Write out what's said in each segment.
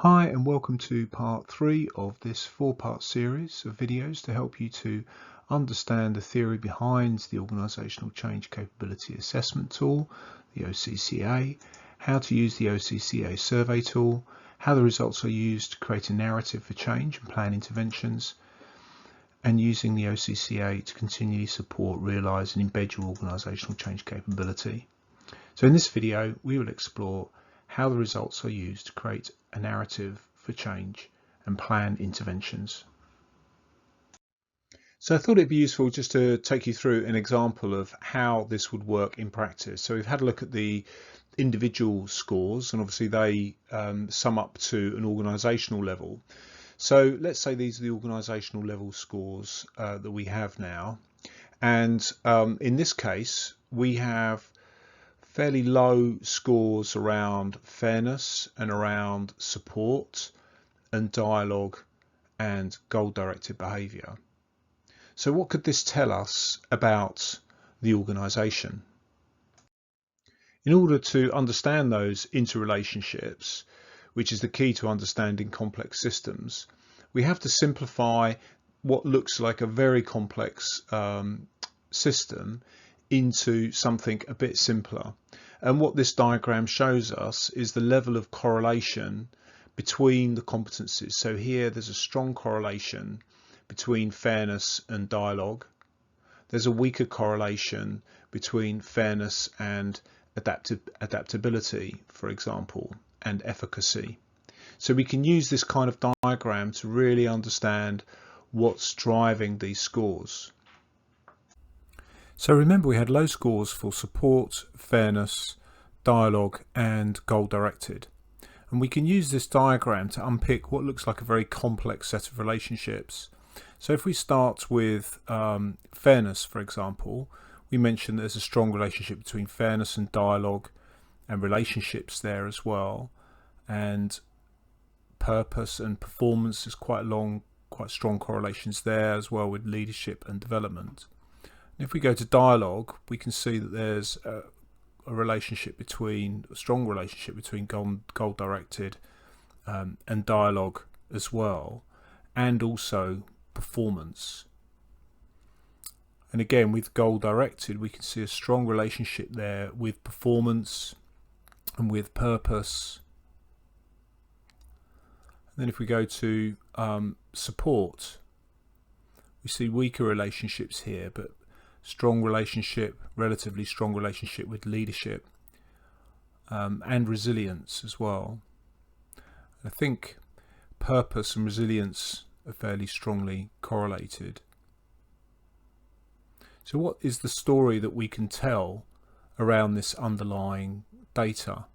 Hi and welcome to part 3 of this 4-part series of videos to help you to understand the theory behind the Organisational Change Capability Assessment Tool, the OCCA, how to use the OCCA survey tool, how the results are used to create a narrative for change and plan interventions, and using the OCCA to continually support, realise and embed your organisational change capability. So in this video we will explore how the results are used to create a narrative for change and plan interventions. So I thought it'd be useful just to take you through an example of how this would work in practice. So we've had a look at the individual scores, and obviously they sum up to an organisational level. So let's say these are the organisational level scores that we have now, and in this case we have fairly low scores around fairness and around support and dialogue and goal-directed behaviour. So what could this tell us about the organisation? In order to understand those interrelationships, which is the key to understanding complex systems, we have to simplify what looks like a very complex system into something a bit simpler. And what this diagram shows us is the level of correlation between the competencies. So here there's a strong correlation between fairness and dialogue. There's a weaker correlation between fairness and adaptability, for example, and efficacy. So we can use this kind of diagram to really understand what's driving these scores. So remember, we had low scores for support, fairness, dialogue and goal directed. And we can use this diagram to unpick what looks like a very complex set of relationships. So if we start with fairness, for example, we mentioned there's a strong relationship between fairness and dialogue and relationships there as well. And purpose and performance is quite strong correlations there as well with leadership and development. If we go to dialogue, we can see that there's a strong relationship between goal directed and dialogue as well, and also performance. And again, with goal directed, we can see a strong relationship there with performance and with purpose. And then if we go to support, we see weaker relationships here, but relatively strong relationship with leadership and resilience as well. I think purpose and resilience are fairly strongly correlated. So what is the story that we can tell around this underlying data?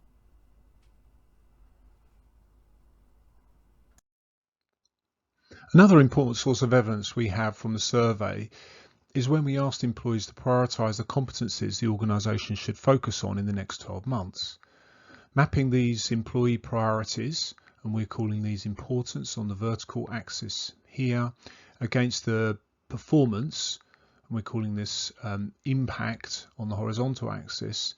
Another important source of evidence we have from the survey is when we asked employees to prioritise the competencies the organisation should focus on in the next 12 months. Mapping these employee priorities, and we're calling these importance on the vertical axis here, against the performance, and we're calling this impact on the horizontal axis.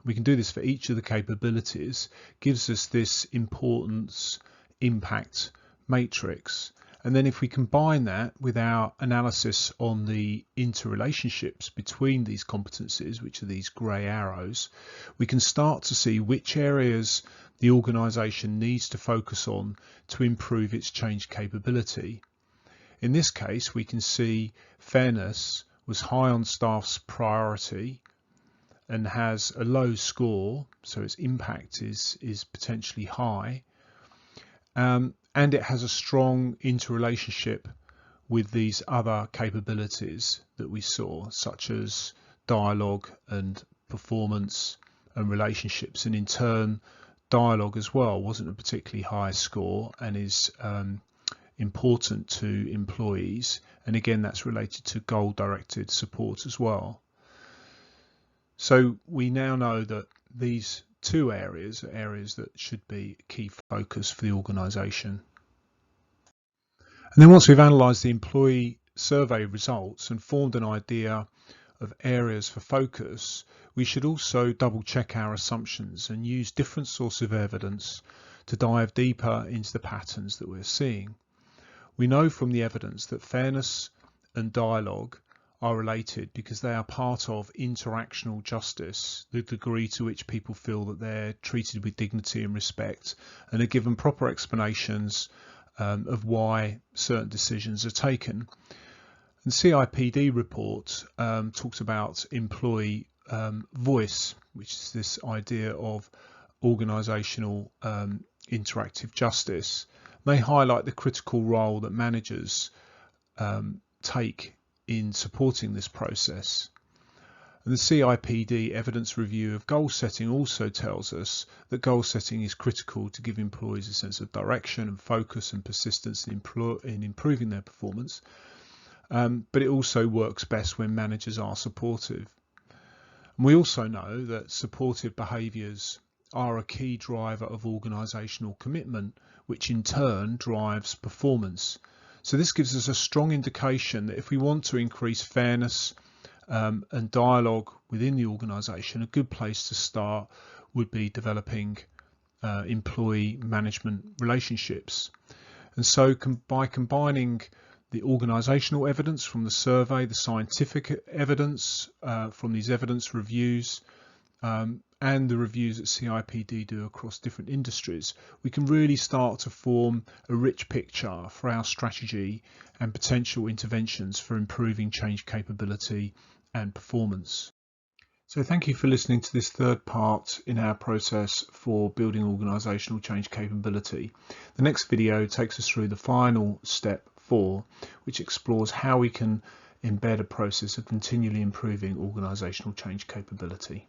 We can do this for each of the capabilities, gives us this importance impact matrix. And then if we combine that with our analysis on the interrelationships between these competencies, which are these grey arrows, we can start to see which areas the organisation needs to focus on to improve its change capability. In this case, we can see fairness was high on staff's priority and has a low score, so its impact is potentially high. And it has a strong interrelationship with these other capabilities that we saw, such as dialogue and performance and relationships. And in turn, dialogue as well wasn't a particularly high score and is important to employees. And again, that's related to goal-directed support as well. So we now know that these two areas are areas that should be a key focus for the organisation. And then once we've analysed the employee survey results and formed an idea of areas for focus, we should also double check our assumptions and use different sources of evidence to dive deeper into the patterns that we're seeing. We know from the evidence that fairness and dialogue are related because they are part of interactional justice, the degree to which people feel that they're treated with dignity and respect and are given proper explanations of why certain decisions are taken. And CIPD report talks about employee voice, which is this idea of organisational interactive justice. They highlight the critical role that managers take in supporting this process. And the CIPD evidence review of goal setting also tells us that goal setting is critical to give employees a sense of direction and focus and persistence in improving their performance. But it also works best when managers are supportive. And we also know that supportive behaviours are a key driver of organisational commitment, which in turn drives performance. So this gives us a strong indication that if we want to increase fairness and dialogue within the organisation, a good place to start would be developing employee management relationships. And so by combining the organisational evidence from the survey, the scientific evidence from these evidence reviews, and the reviews that CIPD do across different industries, we can really start to form a rich picture for our strategy and potential interventions for improving change capability and performance. So thank you for listening to this third part in our process for building organisational change capability. The next video takes us through the final step 4, which explores how we can embed a process of continually improving organisational change capability.